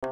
Hi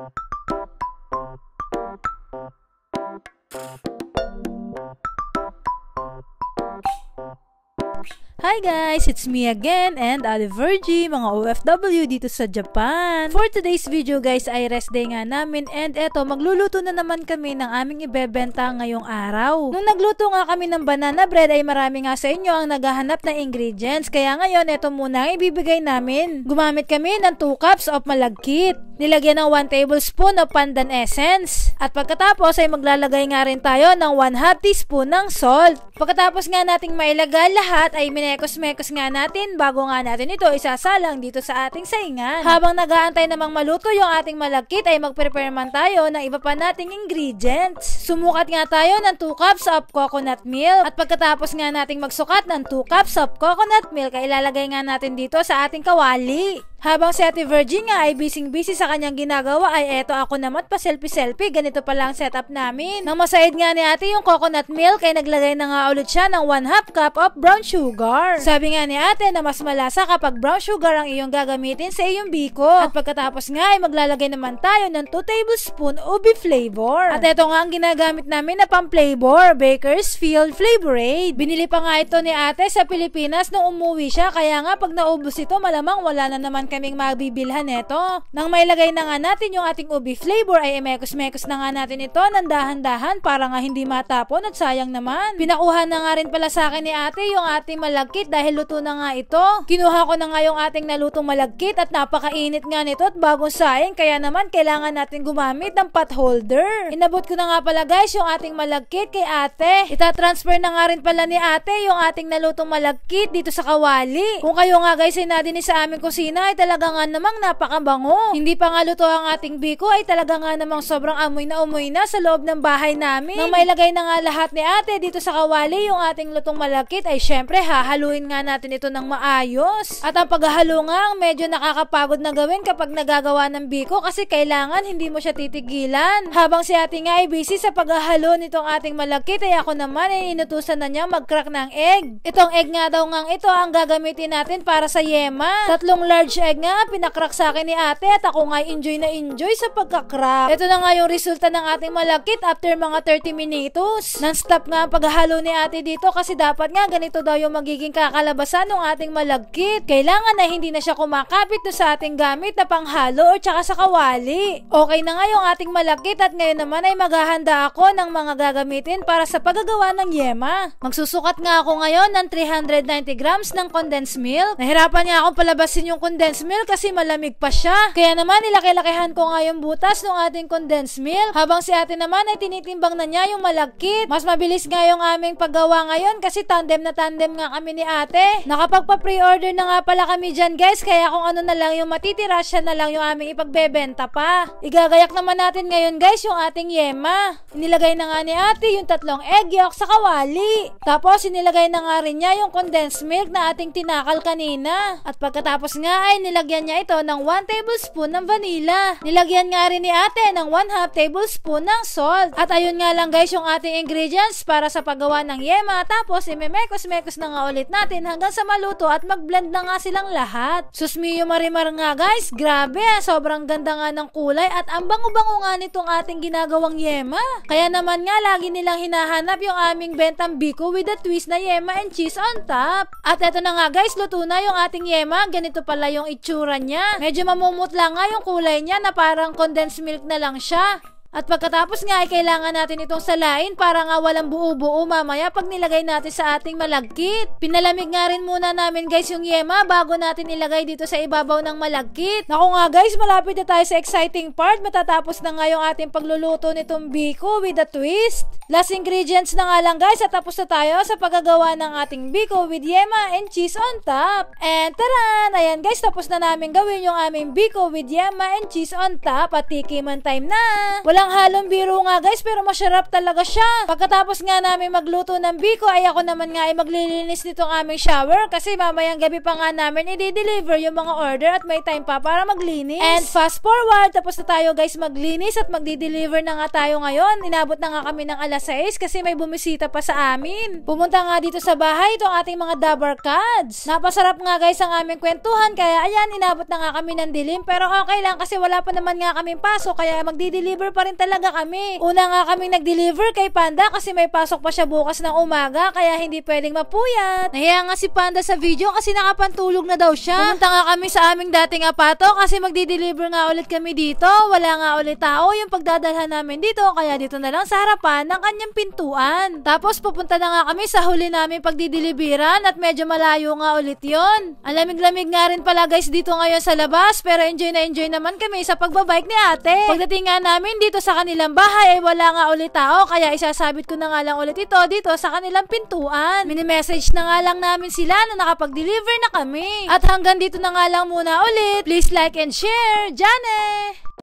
guys! It's me again and Oliver G, mga OFW dito sa Japan. For today's video guys ay rest day nga namin and eto magluluto na naman kami ng aming ibebenta ngayong araw. Nung nagluto nga kami ng banana bread ay marami nga sa inyo ang naghahanap ng ingredients kaya ngayon eto muna ang ibibigay namin. Gumamit kami ng 2 cups of malagkit. Nilagyan ng 1 tablespoon of pandan essence. At pagkatapos ay maglalagay nga rin tayo ng 1/2 teaspoon ng salt. Pagkatapos nga nating mailagay lahat ay minekos-mekos nga natin bago nga natin ito isasalang dito sa ating saingan. Habang nag-aantay namang maluto yung ating malagkit ay mag-prepare man tayo ng iba pa nating ingredients. Sumukat nga tayo ng 2 cups of coconut milk. At pagkatapos nga nating magsukat ng 2 cups of coconut milk ay ilalagay nga natin dito sa ating kawali. Habang si Ate Virgin nga ay busy sa kanyang ginagawa ay eto ako naman pa selfie ganito pala ang setup namin. Nang masaid nga ni ate yung coconut milk ay naglagay na nga ulit siya ng 1/2 cup of brown sugar. Sabi nga ni ate na mas malasa kapag brown sugar ang iyong gagamitin sa iyong biko. At pagkatapos nga ay maglalagay naman tayo ng 2 tablespoon ubi flavor. At eto nga ang ginagamit namin na pang flavor, Bakersfield Flavorade. Binili pa nga ito ni ate sa Pilipinas nung umuwi siya kaya nga pag naubos ito malamang wala na naman kaming mabibilhan neto. Nang mailagay na nga natin yung ating ubi flavor ay emekos-mekos na nga natin ito ng dahan-dahan para nga hindi matapon at sayang naman. Pinakuha na nga rin pala sa akin ni ate yung ating malagkit dahil luto na nga ito. Kinuha ko na nga yung ating nalutong malagkit at napakainit nga nito at bagong saing kaya naman kailangan natin gumamit ng pot holder. Inabot ko na nga pala guys yung ating malagkit kay ate. Itatransfer na nga rin pala ni ate yung ating nalutong malagkit dito sa kawali. Kung kayo nga guys ay nadinig sa aming kusina ay talaga nga namang napakabango. Hindi pa nga luto ang ating biko ay talaga nga namang sobrang amoy na sa loob ng bahay namin. Nang mailagay na nga lahat ni ate dito sa kawali yung ating lutong malagkit ay syempre hahaluin nga natin ito ng maayos. At ang paghahalo nga ang medyo nakakapagod na gawin kapag nagagawa ng biko kasi kailangan hindi mo siya titigilan. Habang si ate nga ay busy sa paghahalo nitong ating malagkit ay ako naman ay inutusan na niya mag-crack ng egg. Itong egg nga daw ngang ito ang gagamitin natin para sa yema. 3 large egg nga pinakrak sa akin ni ate at ako nga enjoy sa pagkakrak. Ito na nga yung resulta ng ating malagkit after mga 30 minutos. Non-stop nga ang paghahalo ni ate dito kasi dapat nga ganito daw yung magiging kakalabasan ng ating malagkit. Kailangan na hindi na siya kumakapit to sa ating gamit na panghalo o tsaka sa kawali. Okay na nga yung ating malagkit at ngayon naman ay maghahanda ako ng mga gagamitin para sa paggagawa ng yema. Magsusukat nga ako ngayon ng 390 grams ng condensed milk. Nahirapan niya akong palabasin yung condensed milk kasi malamig pa siya. Kaya naman nilaki-lakihan ko nga yung butas ng ating condensed milk. Habang si ate naman ay tinitimbang na niya yung malagkit. Mas mabilis nga yung aming paggawa ngayon kasi tandem na tandem nga kami ni ate. Nakapagpa-pre-order na nga pala kami dyan guys kaya kung ano na lang yung matitira siya na lang yung aming ipagbebenta pa. Igagayak naman natin ngayon guys yung ating yema. Inilagay na nga ni ate yung 3 egg yolk sa kawali. Tapos inilagay na nga rin niya yung condensed milk na ating tinakal kanina. At pagkatapos nga ay nilagyan niya ito ng 1 tablespoon ng vanilla. Nilagyan nga rin ni ate ng 1/2 tablespoon ng salt. At ayun nga lang guys yung ating ingredients para sa paggawa ng yema. Tapos imemekos-mekos na nga ulit natin hanggang sa maluto at mag-blend na nga silang lahat. Susmiyo marimar nga guys. Grabe sobrang ganda nga ng kulay at ang bango-bango nga nitong ating ginagawang yema. Kaya naman nga lagi nilang hinahanap yung aming bentang biko with a twist na yema and cheese on top. At eto na nga guys, luto na yung ating yema. Ganito pala yung itsura niya. Medyo mamumutla nga yung kulay niya na parang condensed milk na lang siya. At pagkatapos nga ay kailangan natin itong salain para nga walang buo-buo mamaya pag nilagay natin sa ating malagkit. Pinalamig nga rin muna namin guys yung yema bago natin ilagay dito sa ibabaw ng malagkit. Naku nga guys, malapit na tayo sa exciting part. Matatapos na nga yung ating pagluluto nitong biko with a twist. Last ingredients na nga lang guys at tapos na tayo sa paggagawa ng ating biko with yema and cheese on top. And taran! Ayan guys, tapos na namin gawin yung aming biko with yema and cheese on top at tikiman time na. Wala Walang halong biro nga guys, pero masarap talaga siya. Pagkatapos nga namin magluto ng biko, ay ako naman nga ay maglilinis nitong aming shower kasi mamayang gabi pa nga namin i-deliver yung mga order at may time pa para maglinis. And fast forward, tapos na tayo guys maglinis at magdi-deliver na nga tayo ngayon. Inabot na nga kami ng alas 6 kasi may bumisita pa sa amin. Pumunta nga dito sa bahay itong ating mga Dabar Cards. Napasarap nga guys ang aming kwentuhan, kaya ayan, inabot na nga kami ng dilim, pero okay lang kasi wala pa naman nga kaming pasok, kaya magdi-deliver pa rin talaga kami. Una nga kaming nag-deliver kay Panda kasi may pasok pa siya bukas ng umaga, kaya hindi pwedeng mapuyat. Nahiya nga si Panda sa video kasi nakapantulog na daw siya. Pumunta nga kami sa aming dating apato kasi magdi-deliver nga ulit kami dito. Wala nga ulit tao yung pagdadalhan namin dito, kaya dito na lang sa harapan ng kanyang pintuan. Tapos pupunta na nga kami sa huli namin pagdideliveran at medyo malayo nga ulit yon. Ang lamig-lamig nga rin pala guys dito ngayon sa labas, pero enjoy na enjoy naman kami sa pagbabike ni ate. Pagdating nga namin dito sa kanilang bahay ay wala nga ulit tao, kaya isasabit ko na nga lang ulit ito dito sa kanilang pintuan. Mini-message na nga lang namin sila na nakapag-deliver na kami. At hanggang dito na nga lang muna ulit. Please like and share. Jane!